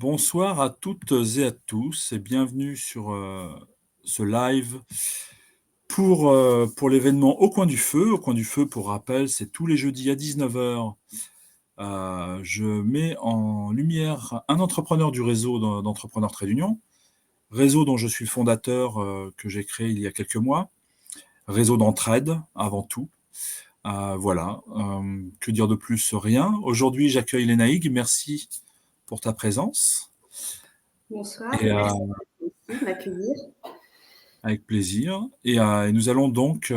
Bonsoir à toutes et à tous et bienvenue sur ce live pour l'événement Au Coin du Feu. Au Coin du Feu, pour rappel, c'est tous les jeudis à 19h. Je mets en lumière un entrepreneur du réseau d'entrepreneurs Trait d'Union, réseau dont je suis le fondateur, que j'ai créé il y a quelques mois, réseau d'entraide avant tout. Voilà, que dire de plus? Rien. Aujourd'hui, j'accueille Léna Hig. Merci pour ta présence. Bonsoir, Et, merci de m'accueillir. avec plaisir. Et nous allons donc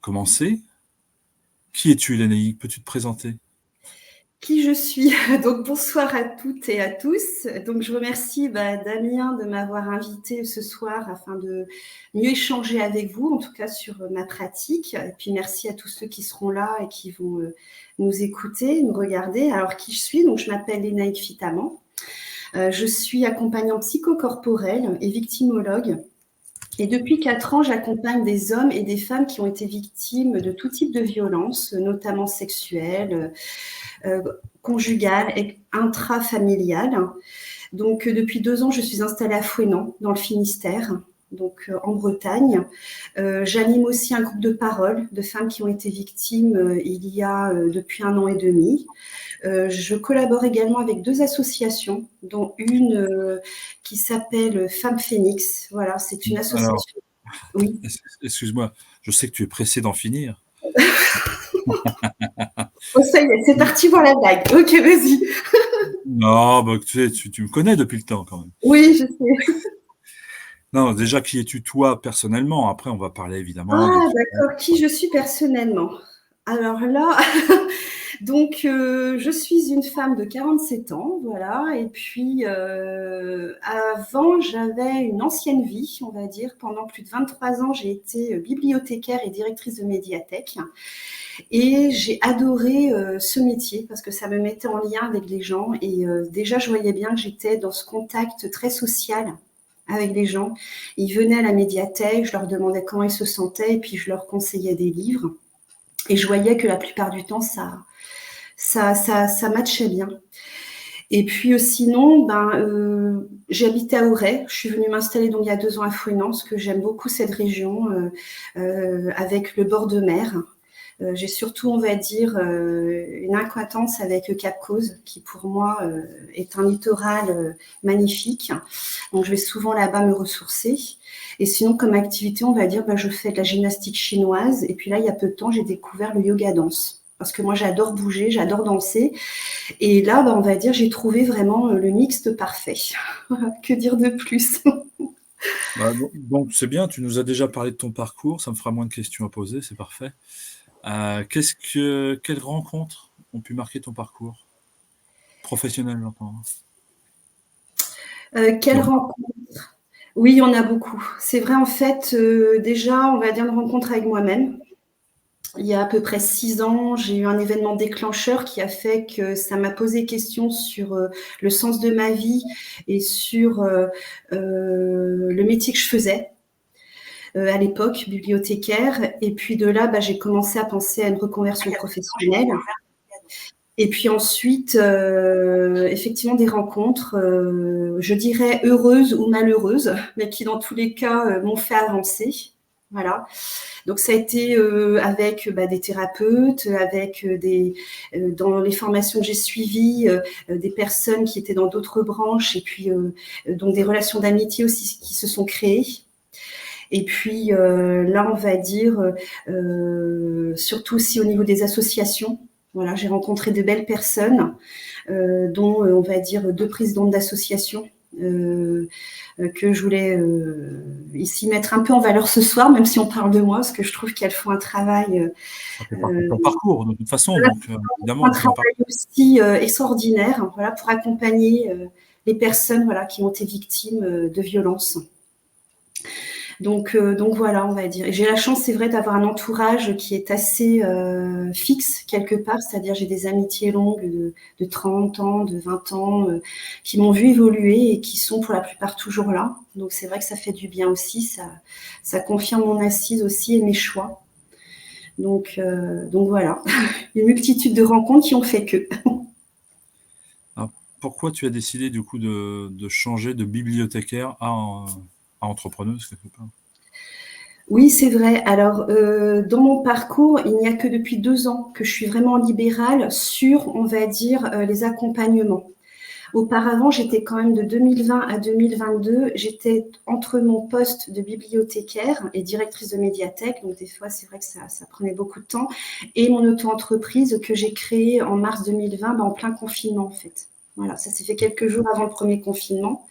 commencer. Qui es-tu, Léna Hig? Peux-tu te présenter? Qui je suis? Donc bonsoir à toutes et à tous. Donc je remercie Damien de m'avoir invité ce soir afin de mieux échanger avec vous, en tout cas sur ma pratique. Et puis merci à tous ceux qui seront là et qui vont nous écouter, nous regarder. Alors qui je suis? Donc je m'appelle Léna Hig Fitaman. Je suis accompagnante psychocorporelle et victimologue. Et depuis 4 ans, j'accompagne des hommes et des femmes qui ont été victimes de tout type de violences, notamment sexuelles, conjugales et intrafamiliales. Donc, depuis 2 ans, je suis installée à Fouesnant, dans le Finistère, donc en Bretagne. J'anime aussi un groupe de parole de femmes qui ont été victimes il y a depuis 1 an et demi. Je collabore également avec 2 associations, dont une qui s'appelle Femmes Phoenix. Voilà, c'est une association. Alors, Oui. excuse-moi, je sais que tu es pressé d'en finir. Oh, ça y est, c'est parti pour la blague. Ok, vas-y. Non, bah, tu me connais depuis le temps quand même. Oui, je sais. Non, déjà, qui es-tu toi personnellement? Après, on va parler évidemment de... Ah, d'accord. Qui je suis personnellement? Alors là, donc je suis une femme de 47 ans, voilà. Et puis avant, j'avais une ancienne vie, on va dire. Pendant plus de 23 ans, j'ai été bibliothécaire et directrice de médiathèque. Et j'ai adoré ce métier parce que ça me mettait en lien avec les gens. Et déjà, je voyais bien que j'étais dans ce contact très social avec les gens. Ils venaient à la médiathèque, je leur demandais comment ils se sentaient et puis je leur conseillais des livres. Et je voyais que la plupart du temps, ça matchait bien. Et puis sinon, j'habitais à Auray. Je suis venue m'installer donc il y a 2 ans à Fouesnant parce que j'aime beaucoup cette région avec le bord de mer. J'ai surtout, on va dire, une acquaintance avec le Cap Cause, qui pour moi est un littoral magnifique. Donc je vais souvent là-bas me ressourcer. Et sinon, comme activité, on va dire, je fais de la gymnastique chinoise. Et puis là, il y a peu de temps, j'ai découvert le yoga danse. Parce que moi, j'adore bouger, j'adore danser. Et là, on va dire, j'ai trouvé vraiment le mixte parfait. Que dire de plus? Bah, donc, c'est bien, tu nous as déjà parlé de ton parcours, ça me fera moins de questions à poser, c'est parfait. Quelles rencontres ont pu marquer ton parcours? Professionnel, j'entends. Quelle rencontre? Oui, il y en a beaucoup. C'est vrai, en fait, déjà, on va dire une rencontre avec moi-même. Il y a à peu près 6 ans, j'ai eu un événement déclencheur qui a fait que ça m'a posé question sur le sens de ma vie et sur le métier que je faisais à l'époque, bibliothécaire. Et puis de là, j'ai commencé à penser à une reconversion professionnelle. Et puis ensuite, effectivement, des rencontres, je dirais heureuses ou malheureuses, mais qui dans tous les cas m'ont fait avancer. Voilà. Donc ça a été avec des thérapeutes, avec dans les formations que j'ai suivies, des personnes qui étaient dans d'autres branches, et puis donc des relations d'amitié aussi qui se sont créées. Et puis là, on va dire surtout aussi au niveau des associations. Voilà, j'ai rencontré de belles personnes, dont on va dire 2 présidentes d'associations. Que je voulais ici mettre un peu en valeur ce soir, même si on parle de moi, parce que je trouve qu'elles font un travail. Ça fait partie de ton parcours, de toute façon, donc évidemment, Un on peut en parler. travail aussi extraordinaire, voilà, pour accompagner les personnes, voilà, qui ont été victimes de violences. Donc voilà, on va dire. Et j'ai la chance, c'est vrai, d'avoir un entourage qui est assez fixe quelque part, c'est-à-dire j'ai des amitiés longues de 30 ans, de 20 ans, qui m'ont vu évoluer et qui sont pour la plupart toujours là. Donc c'est vrai que ça fait du bien aussi, ça confirme mon assise aussi et mes choix. Donc voilà, une multitude de rencontres qui ont fait que. Alors, pourquoi tu as décidé du coup de changer de bibliothécaire à entrepreneuse quelque part? Oui, c'est vrai. Alors, dans mon parcours, il n'y a que depuis 2 ans que je suis vraiment libérale sur, on va dire, les accompagnements. Auparavant, j'étais quand même de 2020 à 2022, j'étais entre mon poste de bibliothécaire et directrice de médiathèque, donc des fois, c'est vrai que ça prenait beaucoup de temps, et mon auto-entreprise que j'ai créée en mars 2020, en plein confinement, en fait. Voilà, ça s'est fait quelques jours avant le premier confinement.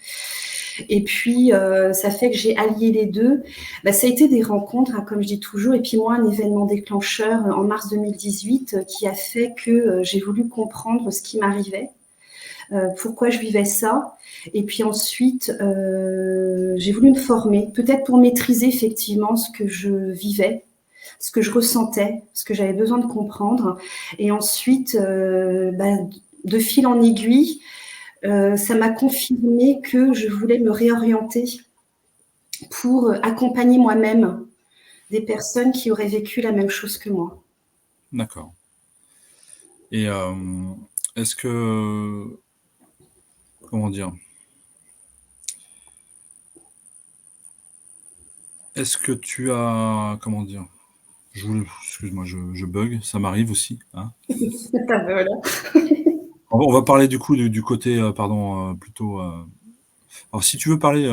Et puis, ça fait que j'ai allié les deux. Ça a été des rencontres, hein, comme je dis toujours, et puis moi, un événement déclencheur en mars 2018 qui a fait que j'ai voulu comprendre ce qui m'arrivait, pourquoi je vivais ça. Et puis ensuite, j'ai voulu me former, peut-être pour maîtriser effectivement ce que je vivais, ce que je ressentais, ce que j'avais besoin de comprendre. Et ensuite, de fil en aiguille, ça m'a confirmé que je voulais me réorienter pour accompagner moi-même des personnes qui auraient vécu la même chose que moi. D'accord. Et est-ce que, comment dire, est-ce que tu as, comment dire, excuse-moi, je bug, ça m'arrive aussi, hein. Voilà. On va parler du coup du côté, pardon, plutôt. Alors, si tu veux parler,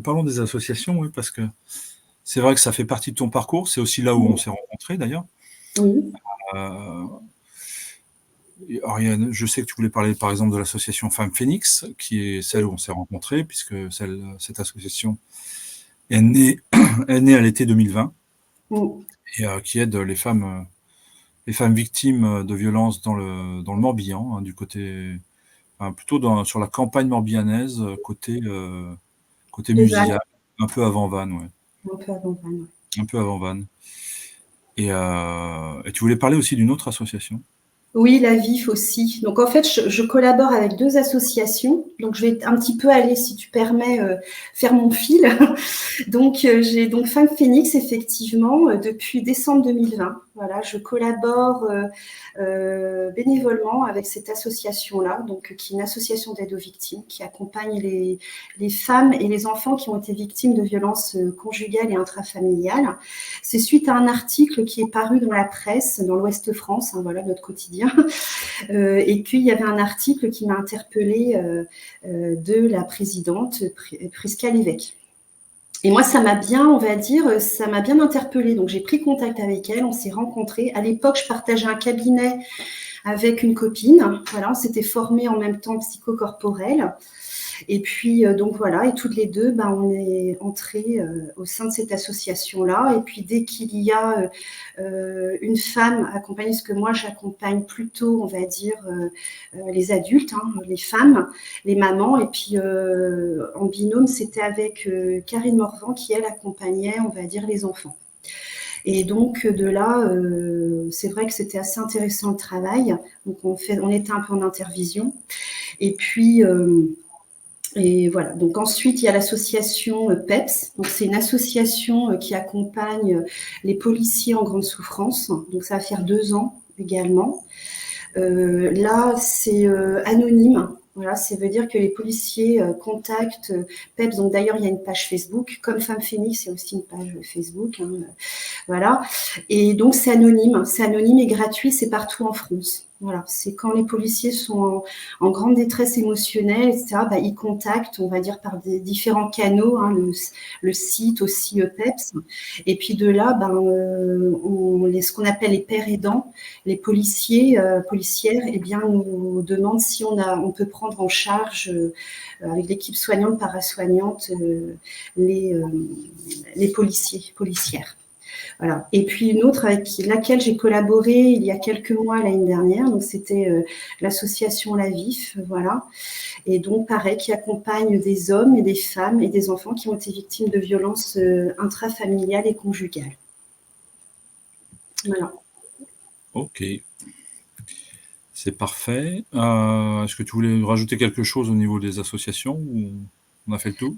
parlons des associations, oui, parce que c'est vrai que ça fait partie de ton parcours. C'est aussi là où on s'est rencontrés, d'ailleurs. Oui. Euh, alors, je sais que tu voulais parler, par exemple, de l'association Femmes Phoenix, qui est celle où on s'est rencontrés, puisque cette association est née, est née à l'été 2020 Mm. et qui aide les femmes victimes de violences dans le Morbihan, hein, du côté, enfin, plutôt sur la campagne morbihanaise, côté De Vannes, Musillac, un peu avant Vannes, ouais, un peu avant Vannes. un peu avant Vannes. Et tu voulais parler aussi d'une autre association? Oui, la VIF aussi. Donc en fait, je collabore avec 2 associations. Donc je vais un petit peu aller, si tu permets, faire mon fil. Donc j'ai donc Femmes Phoenix effectivement, depuis décembre 2020. Voilà, je collabore, bénévolement avec cette association-là, donc qui est une association d'aide aux victimes, qui accompagne les femmes et les enfants qui ont été victimes de violences, conjugales et intrafamiliales. C'est suite à un article qui est paru dans la presse, dans l'Ouest France, hein, voilà notre quotidien, et qu'il y avait un article qui m'a interpellée de la présidente Prisca Lévesque. Et moi, ça m'a bien, on va dire, ça m'a bien interpellée. Donc, j'ai pris contact avec elle, on s'est rencontrés. À l'époque, je partageais un cabinet avec une copine. Voilà, on s'était formés en même temps psychocorporel. Et puis, donc voilà, et toutes les deux, on est entrées au sein de cette association-là. Et puis, dès qu'il y a une femme accompagnée, parce que moi, j'accompagne plutôt, on va dire, les adultes, hein, les femmes, les mamans. Et puis, en binôme, c'était avec Karine Morvan qui, elle, accompagnait, on va dire, les enfants. Et donc, de là, c'est vrai que c'était assez intéressant le travail. Donc, on était un peu en intervision. Et puis... et voilà. Donc ensuite, il y a l'association PEPS. Donc c'est une association qui accompagne les policiers en grande souffrance. Donc ça va faire 2 ans également. Là, c'est anonyme. Voilà, ça veut dire que les policiers contactent PEPS. Donc d'ailleurs, il y a une page Facebook. Comme Femme Phoenix, il y a aussi une page Facebook. Hein, voilà. Et donc c'est anonyme. C'est anonyme et gratuit. C'est partout en France. Voilà, c'est quand les policiers sont en grande détresse émotionnelle, etc., ils contactent, on va dire, par des différents canaux, hein, le site aussi PEPS. Et puis de là, ce qu'on appelle les pères aidants, les policiers, policières, nous demandent si on peut prendre en charge, avec l'équipe soignante, parasoignante, les policiers, policières. Voilà. Et puis une autre avec laquelle j'ai collaboré il y a quelques mois l'année dernière, donc c'était l'association La Vif, voilà. Et donc pareil, qui accompagne des hommes et des femmes et des enfants qui ont été victimes de violences intrafamiliales et conjugales. Voilà. Ok, c'est parfait. Est-ce que tu voulais rajouter quelque chose au niveau des associations ou on a fait le tour?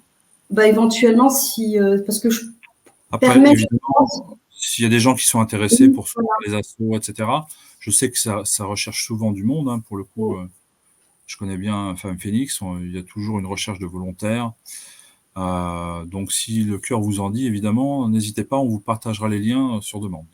Éventuellement, si parce que je Après, permets, je pense, évidemment, s'il y a des gens qui sont intéressés oui, pour soutenir les assos, etc., je sais que ça recherche souvent du monde, hein, pour le coup. je connais bien Femme Phoenix, il y a toujours une recherche de volontaires. Donc si le cœur vous en dit, évidemment, n'hésitez pas, on vous partagera les liens sur demande.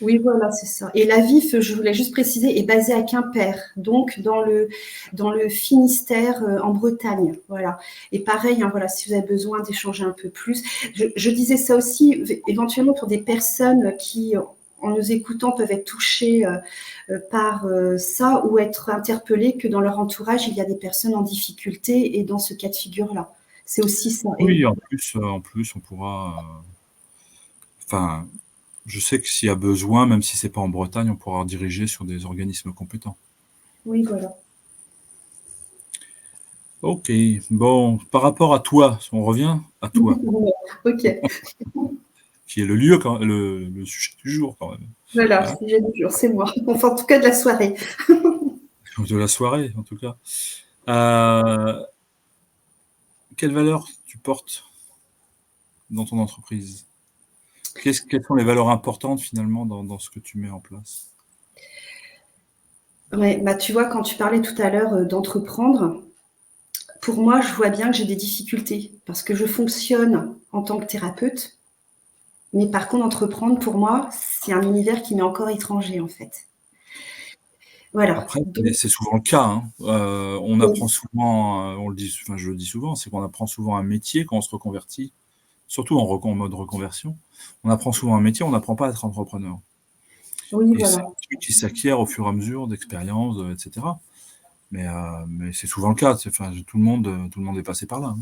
Oui, voilà, c'est ça. Et la VIF, je voulais juste préciser, est basée à Quimper, donc dans le Finistère, en Bretagne. Voilà. Et pareil, hein, voilà, si vous avez besoin d'échanger un peu plus. Je disais ça aussi, éventuellement pour des personnes qui, en nous écoutant, peuvent être touchées par ça ou être interpellées que dans leur entourage, il y a des personnes en difficulté et dans ce cas de figure-là. C'est aussi ça. Oui, en plus, on pourra. Enfin, je sais que s'il y a besoin, même si c'est pas en Bretagne, on pourra diriger sur des organismes compétents. Oui, voilà. Ok, bon, par rapport à toi, on revient à toi, Ok, qui est le lieu, le sujet du jour quand même, voilà, hein, sujet du jour, c'est moi. Enfin, en tout cas, de la soirée. de la soirée en tout cas. Euh, quelles valeurs tu portes dans ton entreprise? Quelles sont les valeurs importantes finalement dans ce que tu mets en place? Ouais, bah, tu vois, quand tu parlais tout à l'heure d'entreprendre, pour moi, je vois bien que j'ai des difficultés parce que je fonctionne en tant que thérapeute, mais par contre, entreprendre, pour moi, c'est un univers qui m'est encore étranger, en fait. Voilà. Après, Donc, c'est souvent le cas, hein. On apprend souvent, on le dit, enfin je le dis souvent, c'est qu'on apprend souvent un métier quand on se reconvertit, surtout en mode reconversion. On apprend souvent un métier, on n'apprend pas à être entrepreneur. oui, Et c'est voilà. un truc qui s'acquiert au fur et à mesure d'expérience, etc. Mais c'est souvent le cas. Enfin, tout le monde est passé par là, hein.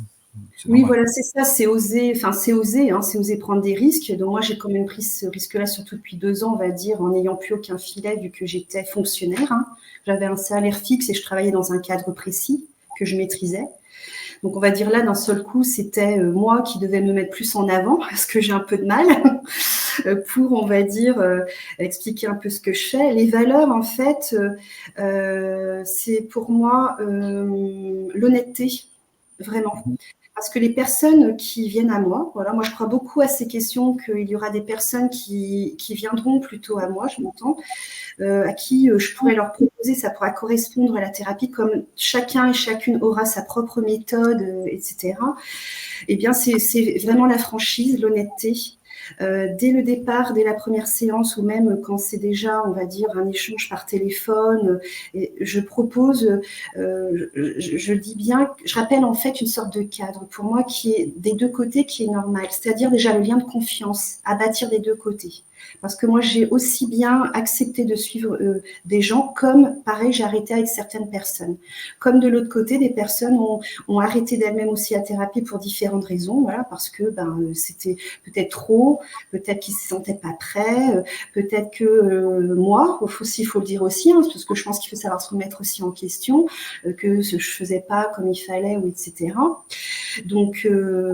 C'est Oui, normal. voilà, c'est ça, c'est oser, enfin, c'est oser prendre des risques. Donc, moi, j'ai quand même pris ce risque-là, surtout depuis 2 ans, on va dire, en n'ayant plus aucun filet, vu que j'étais fonctionnaire, hein. J'avais un salaire fixe et je travaillais dans un cadre précis que je maîtrisais. Donc, on va dire là, d'un seul coup, c'était moi qui devais me mettre plus en avant, parce que j'ai un peu de mal, pour, on va dire, expliquer un peu ce que je fais. Les valeurs, en fait, c'est pour moi l'honnêteté, vraiment. Mhm. Parce que les personnes qui viennent à moi, voilà, moi je crois beaucoup à ces questions qu'il y aura des personnes qui viendront plutôt à moi, je m'entends, à qui je pourrais leur proposer, ça pourra correspondre à la thérapie, comme chacun et chacune aura sa propre méthode, etc. Eh bien, c'est vraiment la franchise, l'honnêteté. Dès le départ, dès la première séance, ou même quand c'est déjà, on va dire, un échange par téléphone, je propose, je dis bien, je rappelle en fait une sorte de cadre pour moi qui est des deux côtés, qui est normal, c'est-à-dire déjà le lien de confiance à bâtir des deux côtés. Parce que moi, j'ai aussi bien accepté de suivre des gens, comme, pareil, j'ai arrêté avec certaines personnes. Comme de l'autre côté, des personnes ont arrêté d'elles-mêmes aussi la thérapie pour différentes raisons, voilà, parce que c'était peut-être trop, peut-être qu'ils se sentaient pas prêts, peut-être que moi, aussi, il faut le dire aussi, hein, parce que je pense qu'il faut savoir se remettre aussi en question, que je faisais pas comme il fallait, ou etc. Donc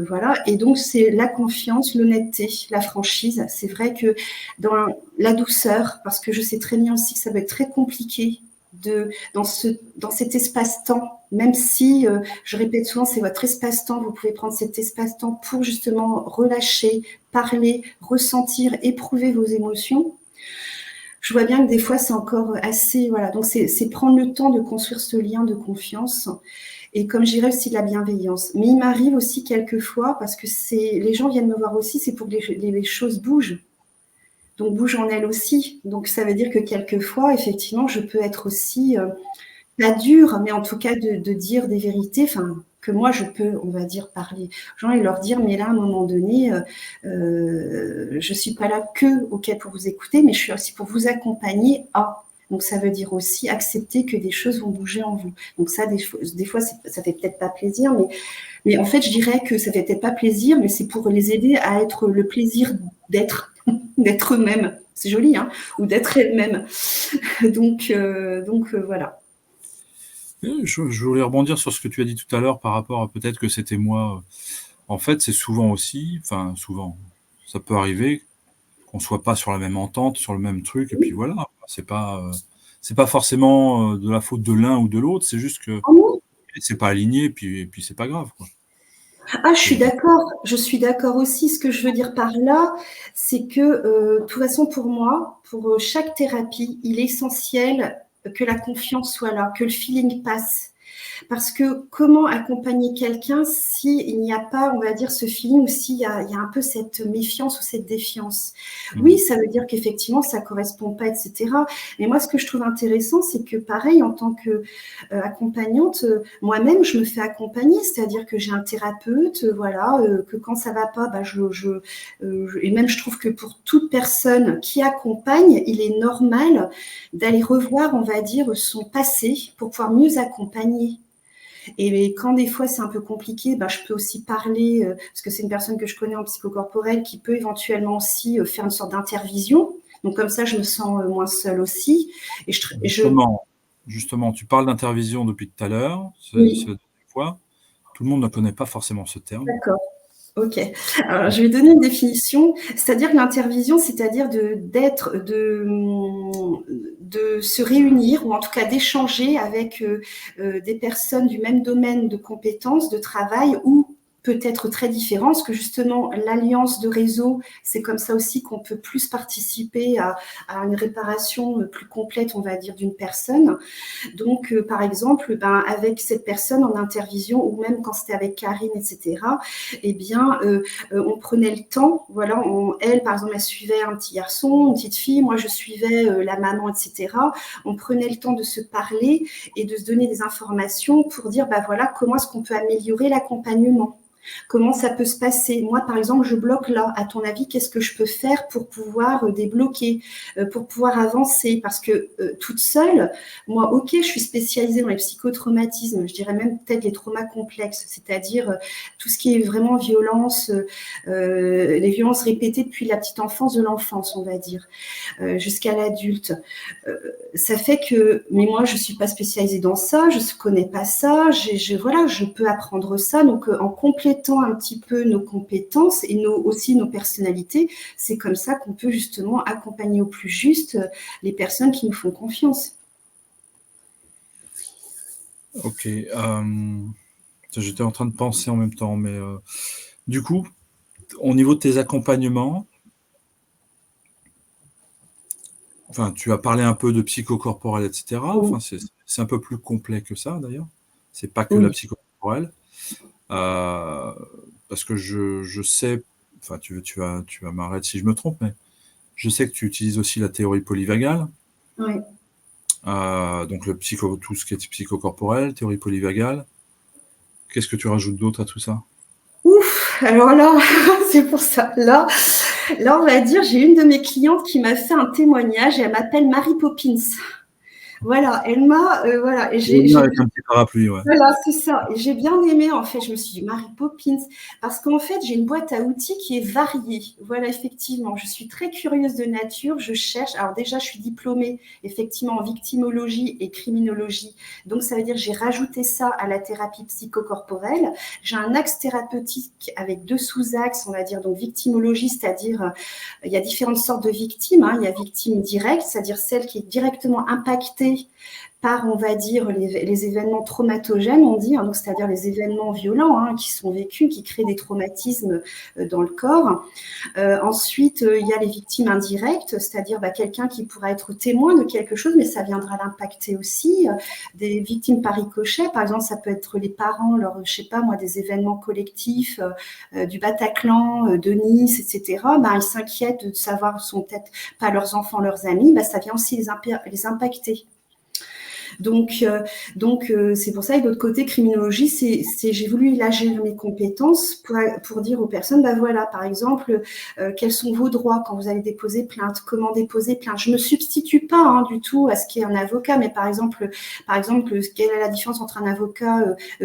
voilà, et donc c'est la confiance, l'honnêteté, la franchise. C'est vrai que dans la douceur, parce que je sais très bien aussi que ça va être très compliqué dans cet espace-temps, même si, je répète souvent, c'est votre espace-temps, vous pouvez prendre cet espace-temps pour justement relâcher, parler, ressentir, éprouver vos émotions. Je vois bien que des fois, c'est encore assez, voilà, donc c'est prendre le temps de construire ce lien de confiance et comme je dirais aussi de la bienveillance. Mais il m'arrive aussi quelquefois, parce que les gens viennent me voir aussi, c'est pour que les choses bougent. Donc bouge en elles aussi. Donc ça veut dire que quelquefois, effectivement, je peux être aussi pas dure, mais en tout cas de dire des vérités, enfin que moi je peux, on va dire, parler aux gens et leur dire, mais là, à un moment donné, je suis pas là que pour vous écouter, mais je suis aussi pour vous accompagner à. Donc ça veut dire aussi accepter que des choses vont bouger en vous. Donc ça, des fois, ça fait peut-être pas plaisir, mais en fait, je dirais que ça fait peut-être pas plaisir, mais c'est pour les aider à être le plaisir d'être, d'être eux-mêmes. C'est joli, hein, ou d'être elles-mêmes. Donc voilà. Je voulais rebondir sur ce que tu as dit tout à l'heure par rapport à peut-être que c'était moi. En fait, c'est souvent aussi, enfin souvent, ça peut arriver qu'on soit pas sur la même entente, sur le même truc, et puis voilà. C'est pas forcément de la faute de l'un ou de l'autre, c'est juste que Oh non. c'est pas aligné, et puis c'est pas grave, quoi. Ah, je suis C'est d'accord. Je suis d'accord aussi. Ce que je veux dire par là, c'est que, de toute façon, pour moi, pour chaque thérapie, il est essentiel que la confiance soit là, que le feeling passe. Parce que comment accompagner quelqu'un s'il n'y a pas, on va dire, ce feeling, ou s'il y a un peu cette méfiance ou cette défiance? Oui, ça veut dire qu'effectivement, ça ne correspond pas, etc. Mais moi, ce que je trouve intéressant, c'est que pareil, en tant qu'accompagnante, moi-même, je me fais accompagner, c'est-à-dire que j'ai un thérapeute, voilà, que quand ça ne va pas, bah, et même je trouve que pour toute personne qui accompagne, il est normal d'aller revoir, on va dire, son passé pour pouvoir mieux accompagner. Et quand des fois c'est un peu compliqué, bah, je peux aussi parler, parce que c'est une personne que je connais en psychocorporel qui peut éventuellement aussi faire une sorte d'intervision. Donc comme ça, je me sens moins seule aussi. Et Justement, tu parles d'intervision depuis tout à l'heure, Oui, fois. Tout le monde ne connaît pas forcément ce terme. d'accord. Ok. Alors, je vais donner une définition, c'est-à-dire que l'intervision, c'est-à-dire de se réunir ou en tout cas d'échanger avec des personnes du même domaine de compétences, de travail ou peut-être très différents, parce que justement l'alliance de réseau, c'est comme ça aussi qu'on peut plus participer à une réparation plus complète, on va dire, d'une personne. Donc, par exemple, avec cette personne en intervision, ou même quand c'était avec Karine, etc., eh bien, on prenait le temps. Voilà, elle, par exemple, elle suivait un petit garçon, une petite fille, moi, je suivais la maman, etc. On prenait le temps de se parler et de se donner des informations pour dire, voilà, comment est-ce qu'on peut améliorer l'accompagnement? Comment ça peut se passer? Moi, par exemple, je bloque là. À ton avis, qu'est-ce que je peux faire pour pouvoir débloquer, pour pouvoir avancer? Parce que toute seule, moi, ok, je suis spécialisée dans les psychotraumatismes, je dirais même peut-être les traumas complexes, c'est-à-dire tout ce qui est vraiment violence, les violences répétées depuis la petite enfance de l'enfance, on va dire, jusqu'à l'adulte. Ça fait que, mais moi, je ne suis pas spécialisée dans ça, je ne connais pas ça, voilà, je peux apprendre ça. Donc, en complétant un petit peu nos compétences et aussi nos personnalités, c'est comme ça qu'on peut justement accompagner au plus juste les personnes qui nous font confiance. Ok. J'étais en train de penser en même temps, mais du coup, au niveau de tes accompagnements, enfin, tu as parlé un peu de psychocorporel, etc. Oui. Enfin, c'est un peu plus complet que ça, d'ailleurs. C'est pas que la Oui. psychocorporelle. Parce que je sais, enfin, tu vas m'arrêter si je me trompe, mais je sais que tu utilises aussi la théorie polyvagale. Oui. Donc tout ce qui est psychocorporel, théorie polyvagale. Qu'est-ce que tu rajoutes d'autre à tout ça? Ouf, alors là, c'est pour ça. Là, on va dire, j'ai une de mes clientes qui m'a fait un témoignage et elle m'appelle Mary Poppins. Voilà, elle m'a, voilà, et Avec un petit parapluie, ouais. voilà, c'est ça. Et j'ai bien aimé, en fait. Je me suis dit, Mary Poppins, parce qu'en fait, j'ai une boîte à outils qui est variée. Voilà, effectivement. Je suis très curieuse de nature. Je cherche. Alors, déjà, je suis diplômée, effectivement, en victimologie et criminologie. Donc, ça veut dire que j'ai rajouté ça à la thérapie psychocorporelle. J'ai un axe thérapeutique avec 2 sous-axes, on va dire. Donc, victimologie, c'est-à-dire, il y a différentes sortes de victimes, hein. Il y a victime directe, c'est-à-dire celle qui est directement impactée par, on va dire, les événements traumatogènes, on dit, hein, donc c'est-à-dire les événements violents qui sont vécus, qui créent des traumatismes dans le corps. Ensuite, il y a les victimes indirectes, c'est-à-dire quelqu'un qui pourra être témoin de quelque chose, mais ça viendra l'impacter aussi. Des victimes par ricochet, par exemple, ça peut être les parents, je sais pas moi, des événements collectifs du Bataclan, de Nice, etc. Ils s'inquiètent de savoir, sont peut-être pas leurs enfants, leurs amis, ça vient aussi les impacter. Donc, c'est pour ça que de l'autre côté, criminologie, j'ai voulu élargir mes compétences pour dire aux personnes, voilà, par exemple, quels sont vos droits quand vous allez déposer plainte, comment déposer plainte. Je ne me substitue pas du tout à ce qu'est un avocat, mais par exemple, quelle est la différence entre un avocat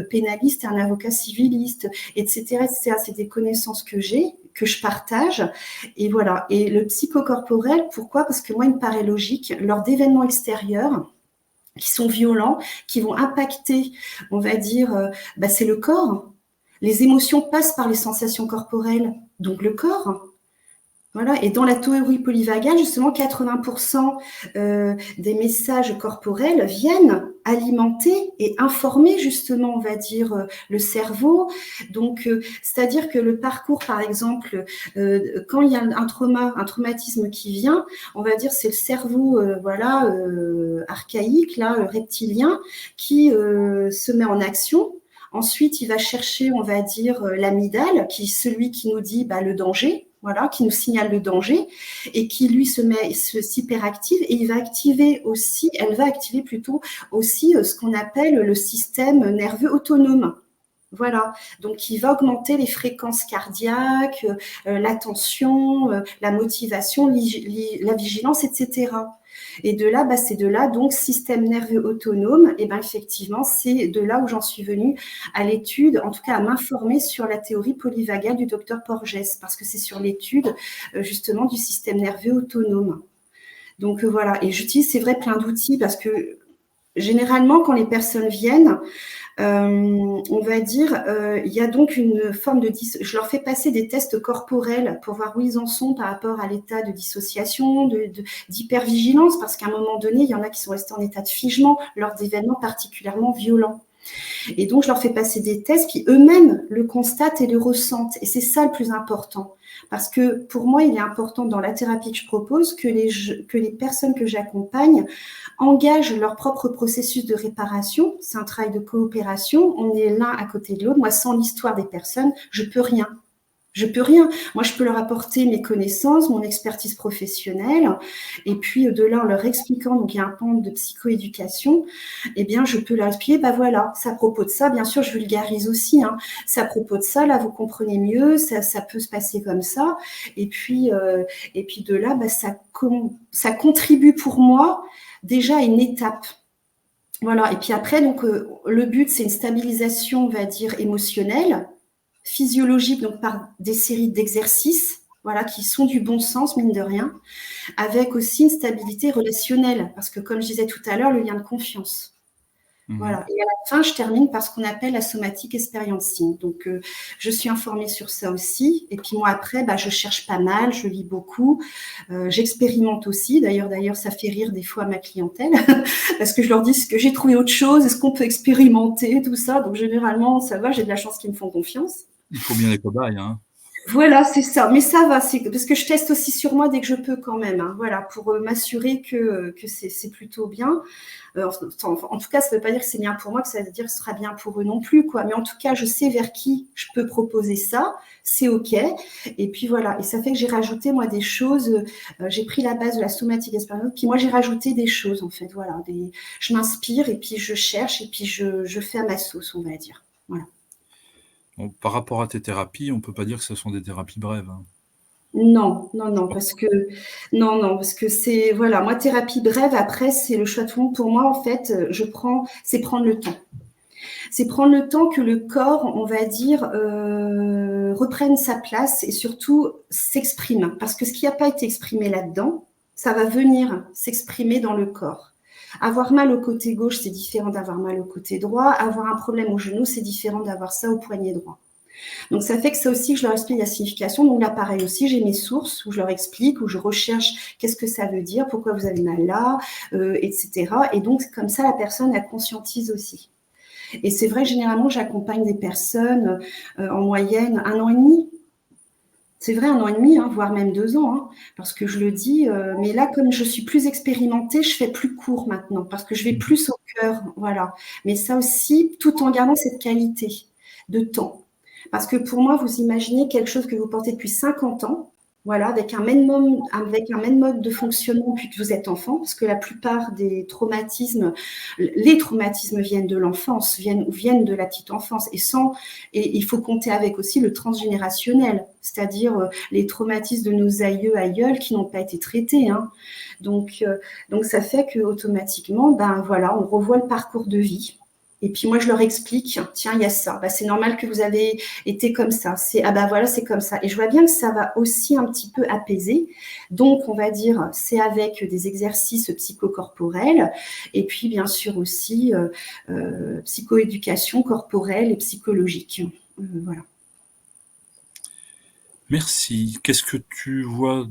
pénaliste et un avocat civiliste, etc., etc. C'est des connaissances que j'ai, que je partage. Et voilà. Et le psychocorporel, pourquoi? Parce que moi, il me paraît logique, lors d'événements extérieurs, qui sont violents, qui vont impacter, on va dire, c'est le corps. Les émotions passent par les sensations corporelles, donc le corps. Voilà, et dans la théorie polyvagale, justement, 80% des messages corporels viennent alimenter et informer, justement, on va dire, le cerveau. Donc, c'est-à-dire que le parcours, par exemple, quand il y a un traumatisme qui vient, on va dire c'est le cerveau, voilà, archaïque, là, reptilien, qui se met en action. Ensuite, il va chercher, on va dire, l'amygdale, qui est celui qui nous dit bah, le danger, voilà, qui nous signale le danger, et qui lui s'hyperactive, et il va activer aussi, elle va activer plutôt aussi ce qu'on appelle le système nerveux autonome. Voilà, donc il va augmenter les fréquences cardiaques, la tension, la motivation, la vigilance, etc. Et de là, bah, c'est de là, donc, système nerveux autonome, et ben effectivement, c'est de là où j'en suis venue à l'étude, en tout cas à m'informer sur la théorie polyvagale du docteur Porges, parce que c'est sur l'étude, justement, du système nerveux autonome. Donc voilà, et j'utilise, c'est vrai, plein d'outils, parce que généralement, quand les personnes viennent, on va dire, il y a donc une forme de... Je leur fais passer des tests corporels pour voir où ils en sont par rapport à l'état de dissociation, d'hypervigilance, parce qu'à un moment donné, il y en a qui sont restés en état de figement lors d'événements particulièrement violents. Et donc, je leur fais passer des tests qui eux-mêmes le constatent et le ressentent. Et c'est ça le plus important. Parce que pour moi, il est important dans la thérapie que je propose que les personnes que j'accompagne engagent leur propre processus de réparation. C'est un travail de coopération. On est l'un à côté de l'autre. Moi, sans l'histoire des personnes, je peux rien. Je peux rien. Moi, je peux leur apporter mes connaissances, mon expertise professionnelle, et puis de là, en leur expliquant, donc il y a un pan de psychoéducation, eh bien, je peux leur expliquer, bah voilà, c'est à propos de ça, bien sûr, je vulgarise aussi, hein, c'est à propos de ça, là, vous comprenez mieux, ça peut se passer comme ça, et puis de là, bah, ça contribue pour moi déjà à une étape. Voilà, et puis après, donc, le but, c'est une stabilisation, on va dire, émotionnelle, physiologique, donc par des séries d'exercices, voilà, qui sont du bon sens, mine de rien, avec aussi une stabilité relationnelle, parce que comme je disais tout à l'heure, le lien de confiance. Voilà. Et à la fin, je termine par ce qu'on appelle la somatic experiencing. Donc, je suis informée sur ça aussi. Et puis moi, après, bah, je cherche pas mal, je lis beaucoup, j'expérimente aussi. D'ailleurs, ça fait rire des fois ma clientèle, parce que je leur dis que j'ai trouvé autre chose, est-ce qu'on peut expérimenter, tout ça. Donc, généralement, ça va, j'ai de la chance qu'ils me font confiance. Il faut bien les cobayes, hein. Voilà, c'est ça. Mais ça va, parce que je teste aussi sur moi dès que je peux quand même. Hein, voilà, pour m'assurer que c'est plutôt bien. En tout cas, ça ne veut pas dire que c'est bien pour moi, que ça veut dire que ce sera bien pour eux non plus, quoi. Mais en tout cas, je sais vers qui je peux proposer ça. C'est OK. Et puis voilà. Et ça fait que j'ai rajouté, moi, des choses. J'ai pris la base de la somatic experience, puis moi, j'ai rajouté des choses, en fait. Voilà. Je m'inspire et puis je cherche et puis je fais à ma sauce, on va dire. Voilà. Bon, par rapport à tes thérapies, on ne peut pas dire que ce sont des thérapies brèves, hein. Non, parce que c'est, voilà, moi, thérapie brève, après, c'est le choix de fond. Pour moi, en fait, c'est prendre le temps. C'est prendre le temps que le corps, on va dire, reprenne sa place et surtout s'exprime. Parce que ce qui n'a pas été exprimé là-dedans, ça va venir s'exprimer dans le corps. Avoir mal au côté gauche, c'est différent d'avoir mal au côté droit. Avoir un problème au genou, c'est différent d'avoir ça au poignet droit. Donc, ça fait que ça aussi, je leur explique la signification. Donc là, pareil aussi, j'ai mes sources où je leur explique, où je recherche qu'est-ce que ça veut dire, pourquoi vous avez mal là, etc. Et donc, comme ça, la personne, elle conscientise aussi. Et c'est vrai, généralement, j'accompagne des personnes en moyenne 1 an et demi. C'est vrai, 1 an et demi, hein, voire même 2 ans, hein, parce que je le dis. Mais là, comme je suis plus expérimentée, je fais plus court maintenant, parce que je vais plus au cœur, voilà. Mais ça aussi, tout en gardant cette qualité de temps. Parce que pour moi, vous imaginez quelque chose que vous portez depuis 50 ans, voilà, avec un même mode de fonctionnement depuis que vous êtes enfant, parce que la plupart des traumatismes, les traumatismes viennent de l'enfance, viennent de la petite enfance, et il faut compter avec aussi le transgénérationnel, c'est-à-dire les traumatismes de nos aïeuls qui n'ont pas été traités, hein. Donc ça fait que automatiquement, ben voilà, on revoit le parcours de vie. Et puis moi, je leur explique, tiens, il y a ça. Bah, c'est normal que vous avez été comme ça. Voilà, c'est comme ça. Et je vois bien que ça va aussi un petit peu apaiser. Donc, on va dire, c'est avec des exercices psychocorporels et puis, bien sûr, aussi psychoéducation corporelle et psychologique. Voilà. Merci. Qu'est-ce que tu vois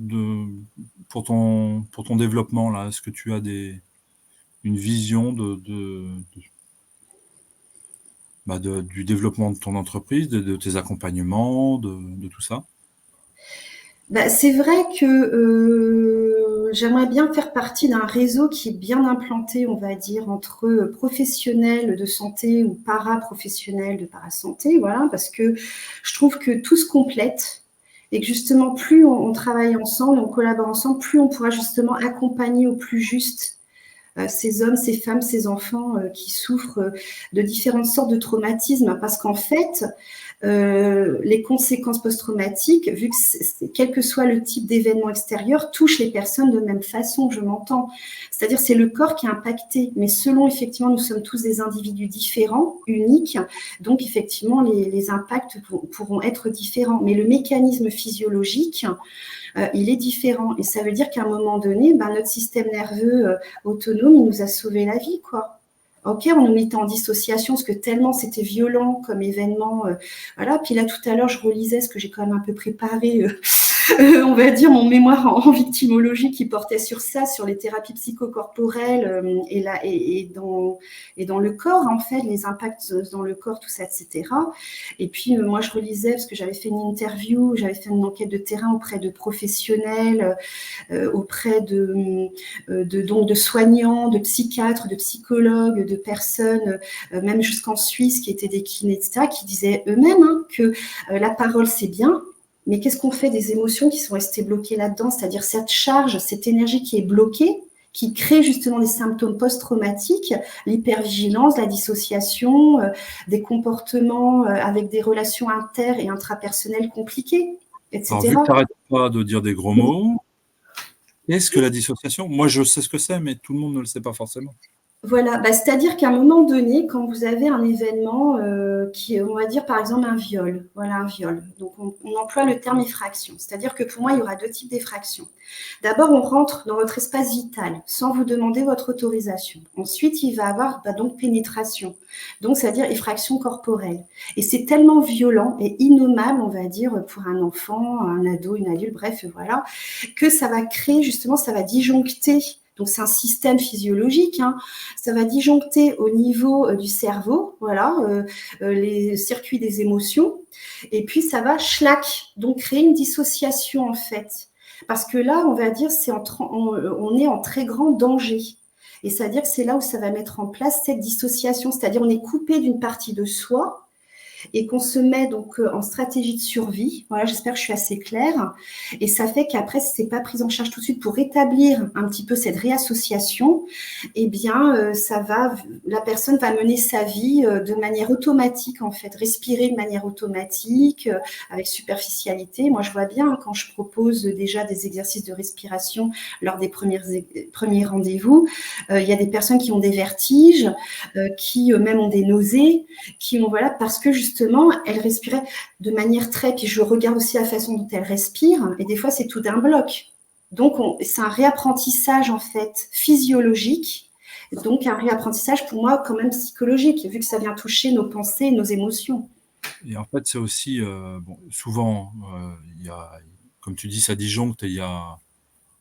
pour ton développement là? Est-ce que tu as une vision du développement de ton entreprise, de tes accompagnements, de tout ça? Bah, c'est vrai que j'aimerais bien faire partie d'un réseau qui est bien implanté, on va dire, entre professionnels de santé ou paraprofessionnels de parasanté, voilà, parce que je trouve que tout se complète et que justement, plus on travaille ensemble, on collabore ensemble, plus on pourra justement accompagner au plus juste ces hommes, ces femmes, ces enfants qui souffrent de différentes sortes de traumatismes, parce qu'en fait, les conséquences post-traumatiques, vu que quel que soit le type d'événement extérieur, touchent les personnes de même façon, je m'entends. C'est-à-dire c'est le corps qui est impacté, mais selon effectivement, nous sommes tous des individus différents, uniques, donc effectivement les impacts pourront être différents. Mais le mécanisme physiologique, il est différent. Et ça veut dire qu'à un moment donné, ben, notre système nerveux autonome, il nous a sauvé la vie, quoi. Ok, on nous mettait en dissociation parce que tellement c'était violent comme événement. Voilà. Puis là, tout à l'heure, je relisais ce que j'ai quand même un peu préparé. On va dire, mon mémoire en victimologie qui portait sur ça, sur les thérapies psychocorporelles et dans le corps, en fait, les impacts dans le corps, tout ça, etc. Et puis, moi, je relisais parce que j'avais fait une interview, j'avais fait une enquête de terrain auprès de professionnels, auprès donc de soignants, de psychiatres, de psychologues, de personnes, même jusqu'en Suisse, qui étaient des kinés, etc., qui disaient eux-mêmes hein, que la parole, c'est bien, mais qu'est-ce qu'on fait des émotions qui sont restées bloquées là-dedans? C'est-à-dire cette charge, cette énergie qui est bloquée, qui crée justement des symptômes post-traumatiques, l'hypervigilance, la dissociation, des comportements avec des relations inter- et intrapersonnelles compliquées, Alors, vu que etc. tu n'arrêtes pas de dire des gros mots, qu'est-ce que la dissociation? Moi, je sais ce que c'est, mais tout le monde ne le sait pas forcément. Voilà, bah, c'est-à-dire qu'à un moment donné, quand vous avez un événement qui est, on va dire par exemple un viol, voilà un viol. Donc on emploie le terme effraction. C'est-à-dire que pour moi, il y aura deux types d'effractions. D'abord, on rentre dans votre espace vital sans vous demander votre autorisation. Ensuite, il va avoir donc pénétration. Donc, c'est-à-dire effraction corporelle. Et c'est tellement violent et innommable, on va dire, pour un enfant, un ado, une adulte, bref, voilà, que ça va créer justement, ça va disjoncter. Donc, c'est un système physiologique. Hein, ça va disjoncter au niveau du cerveau, voilà, les circuits des émotions, et puis ça va schlac, donc créer une dissociation en fait. Parce que là, on va dire, on est en très grand danger. Et c'est-à-dire que c'est là où ça va mettre en place cette dissociation, c'est-à-dire on est coupé d'une partie de soi et qu'on se met donc en stratégie de survie. Voilà, j'espère que je suis assez claire. Et ça fait qu'après, si c'est pas pris en charge tout de suite pour rétablir un petit peu cette réassociation, eh bien, la personne va mener sa vie de manière automatique en fait, respirer de manière automatique, avec superficialité. Moi, je vois bien hein, quand je propose déjà des exercices de respiration lors des premiers rendez-vous, il y a des personnes qui ont des vertiges, qui même ont des nausées, qui ont voilà parce que justement elle respirait de manière très, puis je regarde aussi la façon dont elle respire et des fois c'est tout d'un bloc. Donc c'est un réapprentissage en fait physiologique, donc un réapprentissage pour moi quand même psychologique vu que ça vient toucher nos pensées, nos émotions. Et en fait, c'est aussi, bon, souvent, comme tu dis, ça disjoncte et il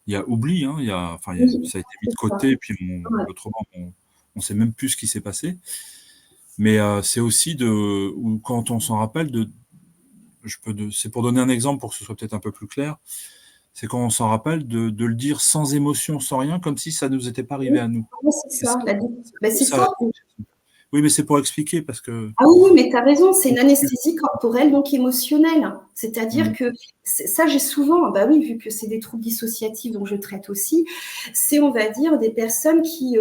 y a oubli, hein, enfin, Oui, ça a été mis c'est de ça. côté, puis Ouais. autrement, on sait même plus ce qui s'est passé. Mais c'est aussi ou quand on s'en rappelle, c'est pour donner un exemple pour que ce soit peut-être un peu plus clair, c'est quand on s'en rappelle de le dire sans émotion, sans rien, comme si ça ne nous était pas arrivé Oui, à nous. c'est C'est ça. ça, c'est un Ben, peu c'est ça. ça. Oui, mais c'est pour expliquer parce que. Ah oui, oui, mais tu as raison, c'est une anesthésie corporelle, donc émotionnelle. C'est-à-dire Mm. que ça, j'ai souvent, bah oui, vu que c'est des troubles dissociatifs dont je traite aussi, c'est, on va dire, des personnes qui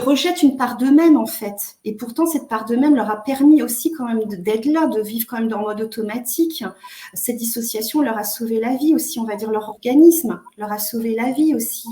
rejettent une part d'eux-mêmes, en fait. Et pourtant, cette part d'eux-mêmes leur a permis aussi quand même d'être là, de vivre quand même en mode automatique. Cette dissociation leur a sauvé la vie aussi, on va dire, leur organisme leur a sauvé la vie aussi.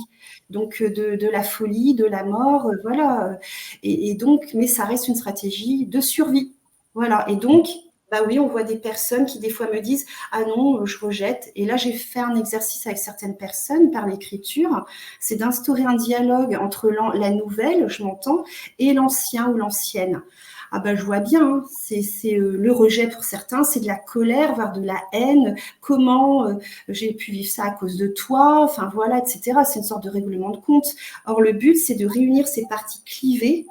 Donc, de la folie, de la mort, voilà. Et donc, mais ça reste une stratégie de survie. Voilà. Et donc, bah oui, on voit des personnes qui des fois me disent ah non, je rejette. Et là, j'ai fait un exercice avec certaines personnes par l'écriture, c'est d'instaurer un dialogue entre la nouvelle, je m'entends, et l'ancien ou l'ancienne. Ah ben, je vois bien, hein. C'est le rejet pour certains, c'est de la colère, voire de la haine. Comment j'ai pu vivre ça à cause de toi, enfin voilà, etc. C'est une sorte de règlement de compte. Or, le but, c'est de réunir ces parties clivées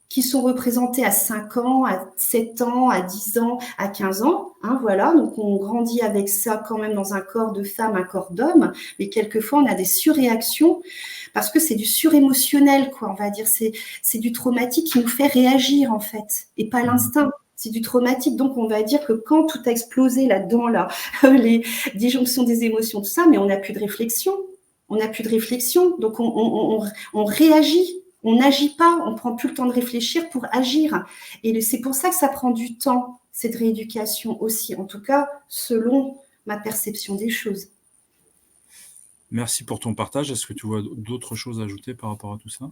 qui sont représentées à 5 ans, à 7 ans, à 10 ans, à 15 ans. Hein, voilà, donc on grandit avec ça quand même dans un corps de femme, un corps d'homme, mais quelquefois on a des surréactions parce que c'est du surémotionnel, quoi, on va dire. C'est du traumatique qui nous fait réagir, en fait, et pas l'instinct. C'est du traumatique, donc on va dire que quand tout a explosé là-dedans, là, les disjonctions des émotions, tout ça, mais on n'a plus de réflexion. On n'a plus de réflexion, donc on réagit. On n'agit pas, on prend plus le temps de réfléchir pour agir. Et c'est pour ça que ça prend du temps, cette rééducation aussi, en tout cas, selon ma perception des choses. Merci pour ton partage. Est-ce que tu vois d'autres choses à ajouter par rapport à tout ça?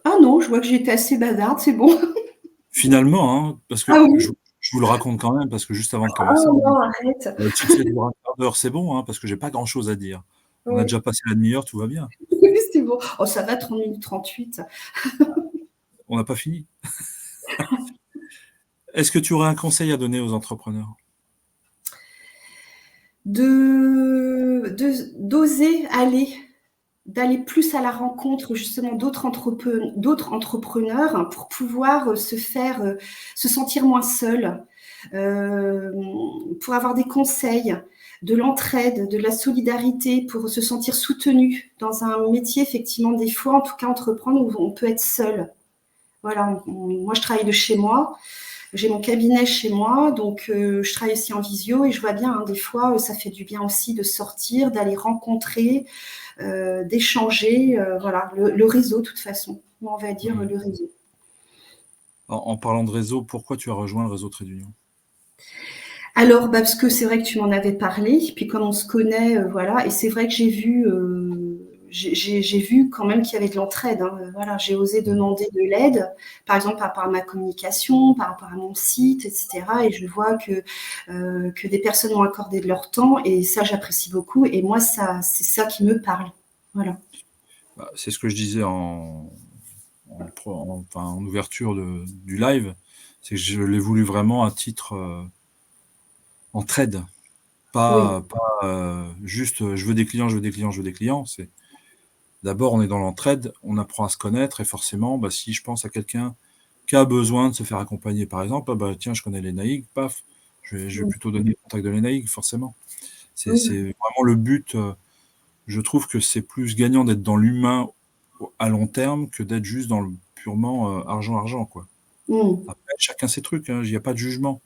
Ah non, je vois que j'étais assez bavarde, c'est bon. Finalement, hein, parce que Ah oui. je vous le raconte quand même, parce que juste avant de Ah commencer, non, arrête. si c'est pour un quart d'heure, c'est bon, hein, parce que j'ai pas grand-chose à dire. On a Oui, déjà passé la demi-heure, tout va bien. c'est bon. Oh, ça va, 30 minutes 38. On n'a pas fini. Est-ce que tu aurais un conseil à donner aux entrepreneurs? D'oser aller, d'aller plus à la rencontre justement d'autres entrepreneurs pour pouvoir se sentir moins seul, euh, pour avoir des conseils, de l'entraide, de la solidarité, pour se sentir soutenu dans un métier, effectivement, des fois, en tout cas, entreprendre où on peut être seul. Voilà, moi, je travaille de chez moi. J'ai mon cabinet chez moi, donc je travaille aussi en visio et je vois bien, hein, des fois, ça fait du bien aussi de sortir, d'aller rencontrer, d'échanger. Voilà, le réseau, de toute façon. On va dire le réseau. En parlant de réseau, pourquoi tu as rejoint le réseau Trait d'Union? Alors, bah, parce que c'est vrai que tu m'en avais parlé, puis comme on se connaît, voilà, et c'est vrai que j'ai vu quand même qu'il y avait de l'entraide. Hein, voilà, j'ai osé demander de l'aide, par exemple par rapport à ma communication, par rapport à mon site, etc. Et je vois que des personnes m'ont accordé de leur temps, et ça, j'apprécie beaucoup. Et moi, c'est ça qui me parle. Voilà. Bah, c'est ce que je disais en ouverture du live, c'est que je l'ai voulu vraiment à titre entraide, Oui. pas juste je veux des clients, je veux des clients, je veux des clients. C'est d'abord on est dans l'entraide, on apprend à se connaître et forcément, bah, si je pense à quelqu'un qui a besoin de se faire accompagner, par exemple, ah bah tiens, je connais Lénaïque, paf, je vais plutôt donner le contact de Lénaïque, forcément. C'est Oui. vraiment le but. Je trouve que c'est plus gagnant d'être dans l'humain à long terme que d'être juste dans le purement argent, quoi. Mm. Après, chacun ses trucs, hein, il n'y a pas de jugement.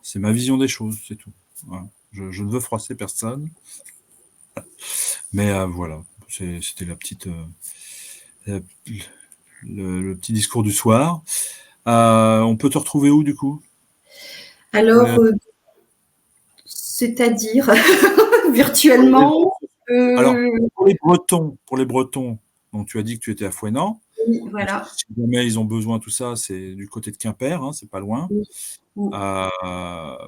C'est ma vision des choses, c'est tout. Voilà. Je ne veux froisser personne, mais voilà, c'était la petite, la- le petit discours du soir. On peut te retrouver où, du coup? Sur les, Alors, c'est-à-dire sur les virtuellement. réseaux sociaux. Alors, pour les Bretons, donc tu as dit que tu étais à Fouesnant. Oui, Donc, voilà. si jamais ils ont besoin, tout ça, c'est du côté de Quimper, hein, c'est pas loin. Oui. Mm.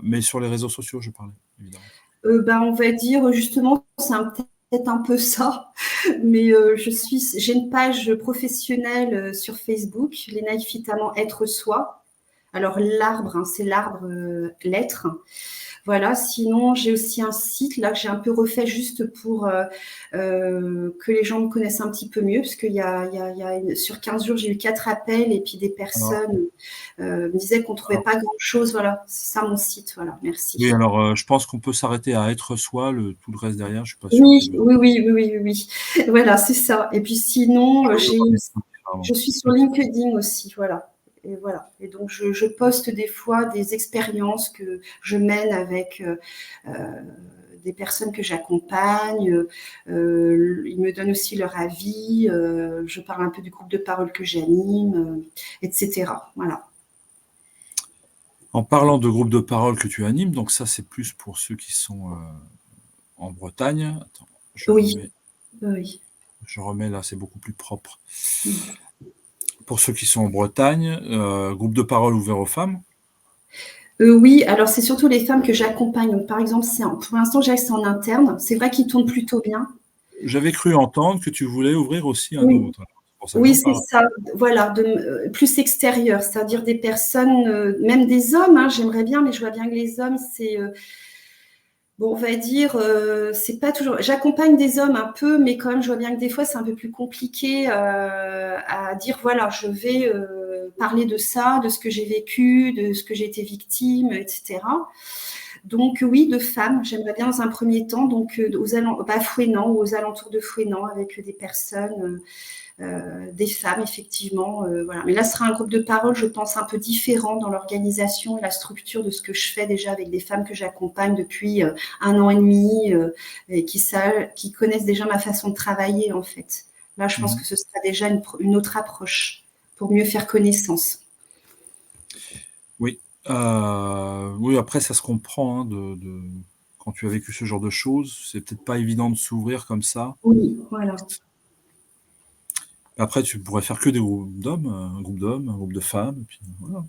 Mais sur les réseaux sociaux, je parlais, évidemment. Ben, on va dire justement, peut-être un peu ça, mais j'ai une page professionnelle sur Facebook, les naïfitamment être soi. Alors l'arbre, hein, c'est l'arbre l'être. Voilà, sinon j'ai aussi un site là que j'ai un peu refait juste pour que les gens me connaissent un petit peu mieux, parce sur 15 jours, j'ai eu 4 appels et puis des Alors, personnes me disaient qu'on ne trouvait alors, pas grand-chose. Voilà, c'est ça mon site. Voilà, oui, merci. alors je pense qu'on peut s'arrêter à être soi, tout le reste derrière, je suis pas sûr que Oui, c'est besoin. oui, oui, oui, oui, oui, oui. Voilà, c'est ça. Et puis sinon, je suis sur LinkedIn aussi, voilà. Et voilà. Et donc, je poste des fois des expériences que je mène avec euh, des personnes que j'accompagne. Ils me donnent aussi leur avis. Je parle un peu du groupe de parole que j'anime, etc. Voilà. En parlant de groupe de parole que tu animes, donc ça c'est plus pour ceux qui sont en Bretagne. Attends, Oui, oui. je remets là, c'est beaucoup plus propre. Mm. Pour ceux qui sont en Bretagne, groupe de parole ouvert aux femmes. Oui, alors c'est surtout les femmes que j'accompagne. Donc, par exemple, pour l'instant, j'ai c'est en interne. C'est vrai qu'ils tournent plutôt bien. J'avais cru entendre que tu voulais ouvrir aussi un Oui, autre. pour ça que Oui, j'en c'est parle. ça, voilà, plus extérieur, c'est-à-dire des personnes, même des hommes, hein, j'aimerais bien, mais je vois bien que les hommes, c'est, bon, on va dire, c'est pas toujours. J'accompagne des hommes un peu, mais quand même, je vois bien que des fois, c'est un peu plus compliqué à dire, voilà, je vais parler de ça, de ce que j'ai vécu, de ce que j'ai été victime, etc. Donc oui, de femmes, j'aimerais bien dans un premier temps, donc pas à Fouesnant ou aux alentours de Fouesnant, avec des personnes, des femmes, effectivement. Voilà. Mais là, ce sera un groupe de parole, je pense, un peu différent dans l'organisation et la structure de ce que je fais déjà avec des femmes que j'accompagne depuis 1 an et demi et qui connaissent déjà ma façon de travailler, en fait. Là, je pense Mhm. que ce sera déjà une autre approche pour mieux faire connaissance. Oui. Oui, après, ça se comprend, hein, quand tu as vécu ce genre de choses, c'est peut-être pas évident de s'ouvrir comme ça. Oui, voilà. Après, tu pourrais faire que des groupes d'hommes, un groupe d'hommes, un groupe de femmes, et puis voilà.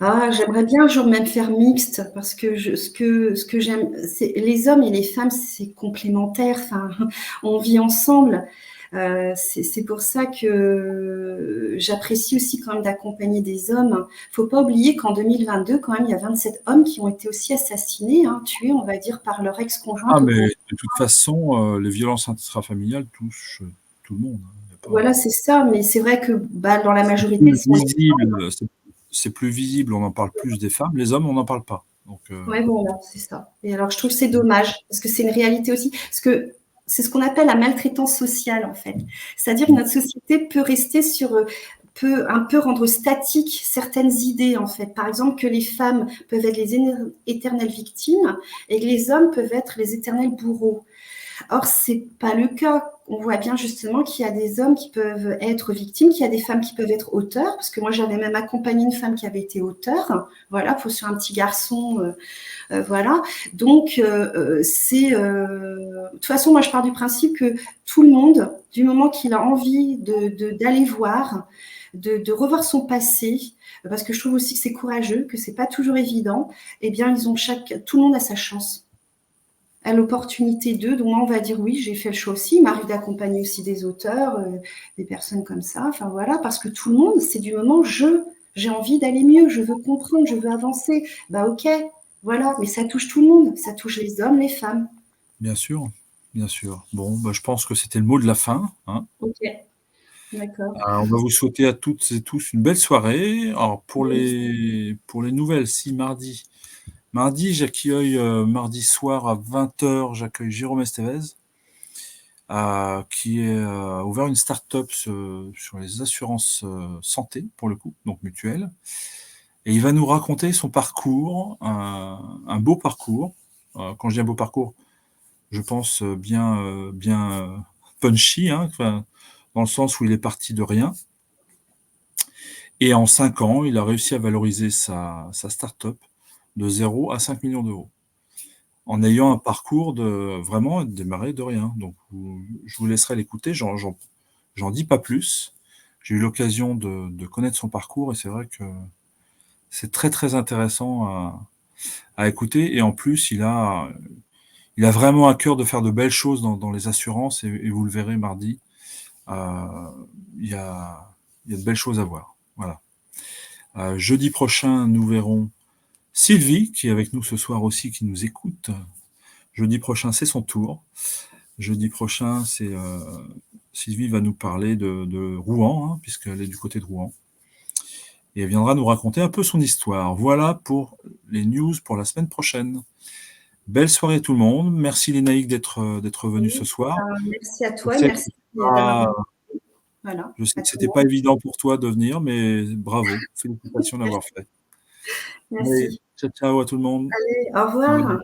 Ah, j'aimerais bien un jour même faire mixte parce que ce que j'aime, c'est les hommes et les femmes, c'est complémentaire. Enfin, on vit ensemble. C'est pour ça que j'apprécie aussi quand même d'accompagner des hommes. Faut pas oublier qu'en 2022, quand même, il y a 27 hommes qui ont été aussi assassinés, hein, tués, on va dire, par leur Ah, ex-conjointe au mais cours. de toute façon, les violences intrafamiliales touchent tout le monde, hein. Il y a pas... Voilà, c'est ça. Mais c'est vrai que bah, dans la C'est majorité, plus ce sont les. visible, c'est plus visible, on en parle plus des femmes. Les hommes, on n'en parle pas. Donc, Ouais, voilà, c'est ça. Et alors, je trouve que c'est dommage, parce que c'est une réalité aussi, parce que c'est ce qu'on appelle la maltraitance sociale, en fait. C'est-à-dire que notre société peut rester peut un peu rendre statique certaines idées, en fait. Par exemple, que les femmes peuvent être les éternelles victimes et que les hommes peuvent être les éternels bourreaux. Or, c'est pas le cas. On voit bien justement qu'il y a des hommes qui peuvent être victimes, qu'il y a des femmes qui peuvent être auteurs, parce que moi j'avais même accompagné une femme qui avait été auteur, voilà, pour sur un petit garçon, voilà. Donc de toute façon, moi je pars du principe que tout le monde, du moment qu'il a envie d'aller voir, de revoir son passé, parce que je trouve aussi que c'est courageux, que c'est pas toujours évident, eh bien tout le monde a sa chance à l'opportunité d'eux. Donc moi, on va dire oui, j'ai fait le choix aussi. Il m'arrive d'accompagner aussi des auteurs, des personnes comme ça. Enfin voilà, parce que tout le monde, c'est du moment j'ai envie d'aller mieux, je veux comprendre, je veux avancer. Bah ok, voilà, mais ça touche tout le monde. Ça touche les hommes, les femmes. bien sûr, bien sûr. Bon, bah, je pense que c'était le mot de la fin, hein. Ok, d'accord. On va vous souhaiter à toutes et tous une belle soirée. Alors, pour les nouvelles, si mardi, j'accueille, mardi soir à 20h, j'accueille Jérôme Estevez, qui a ouvert une start-up sur les assurances santé, pour le coup, donc mutuelles. Et il va nous raconter son parcours, un beau parcours. Quand je dis un beau parcours, je pense bien punchy, hein, enfin, dans le sens où il est parti de rien. Et en 5 ans, il a réussi à valoriser sa start-up de 0 à 5 millions d'euros, en ayant un parcours de vraiment démarrer de rien. Donc, je vous laisserai l'écouter, j'en dis pas plus. J'ai eu l'occasion de connaître son parcours et c'est vrai que c'est très très intéressant à écouter. Et en plus, il a vraiment à cœur de faire de belles choses dans les assurances et vous le verrez mardi. Euh, il y a, il y a de belles choses à voir. Voilà. Jeudi prochain, nous verrons Sylvie, qui est avec nous ce soir aussi, qui nous écoute. Jeudi prochain, c'est son tour. Jeudi prochain, Sylvie va nous parler de Rouen, hein, puisqu'elle est du côté de Rouen. Et elle viendra nous raconter un peu son histoire. Voilà pour les news pour la semaine prochaine. Belle soirée à tout le monde. Merci Lénaïque d'être venu ce Oui, soir. merci à Je toi, sais que merci c'est de m'avoir. pas, Voilà, je sais à que tout le c'était pas monde. évident pour toi de venir, mais bravo. Félicitations d'avoir fait. Allez, Merci. ciao, ciao à tout le monde. Allez, au revoir.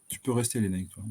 Tu peux rester Lénaïque, toi.